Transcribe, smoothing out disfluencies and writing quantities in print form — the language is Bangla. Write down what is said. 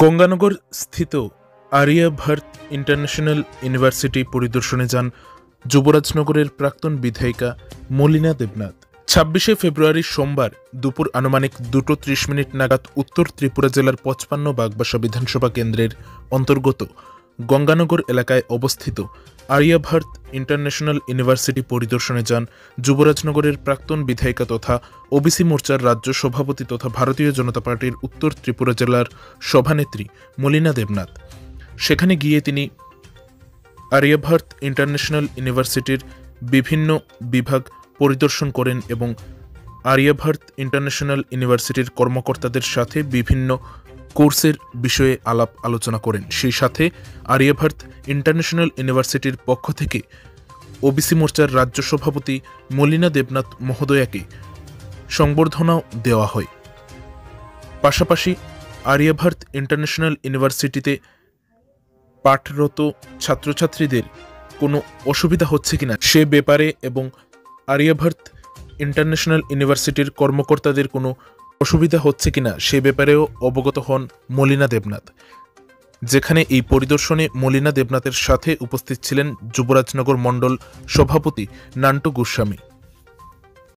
গঙ্গানগর স্থিত আরিয়াভার্ত ইন্টারন্যাশনাল ইউনিভার্সিটি পরিদর্শনে যান যুবরাজনগরের প্রাক্তন বিধায়িকা মলিনা দেবনাথ। ২৬শে ফেব্রুয়ারি সোমবার দুপুর আনুমানিক ২:৩০ নাগাদ উত্তর ত্রিপুরা জেলার ৫৫ বাগবাসা বিধানসভা কেন্দ্রের অন্তর্গত গঙ্গানগর এলাকায় অবস্থিত আরিয়াভার্ত ইন্টারন্যাশনাল ইউনিভার্সিটি পরিদর্শনে যান যুবরাজনগরের প্রাক্তন বিধায়িকা তথা ওবিসি মোর্চার রাজ্য সভাপতি তথা ভারতীয় জনতা পার্টির উত্তর ত্রিপুরা জেলার সভানেত্রী মলিনা দেবনাথ। সেখানে গিয়ে তিনি আরিয়াভার্ত ইন্টারন্যাশনাল ইউনিভার্সিটির বিভিন্ন বিভাগ পরিদর্শন করেন এবং আরিয়াভার্ত ইন্টারন্যাশনাল ইউনিভার্সিটির কর্মকর্তাদের সাথে বিভিন্ন কোর্সের বিষয়ে আলাপ আলোচনা করেন। সেই সাথে আরিয়াভার্ত ইন্টারন্যাশনাল ইউনিভার্সিটির পক্ষ থেকে ওবিসি মোর্চার রাজ্য সভাপতি মলিনা দেবনাথ মহোদয়াকে সংবর্ধনাও দেওয়া হয়। পাশাপাশি আরিয়াভার্ত ইন্টারন্যাশনাল ইউনিভার্সিটিতে পাঠরত ছাত্রছাত্রীদের কোনো অসুবিধা হচ্ছে কিনা সে ব্যাপারে এবং আরিয়াভার্ত ইন্টারন্যাশনাল ইউনিভার্সিটির কর্মকর্তাদের কোনো অসুবিধা হচ্ছে কিনা সে ব্যাপারেও অবগত হন মলিনা দেবনাথ। যেখানে এই পরিদর্শনে মলিনা দেবনাথের সাথে উপস্থিত ছিলেন যুবরাজনগর মণ্ডল সভাপতি নান্টু গোস্বামী।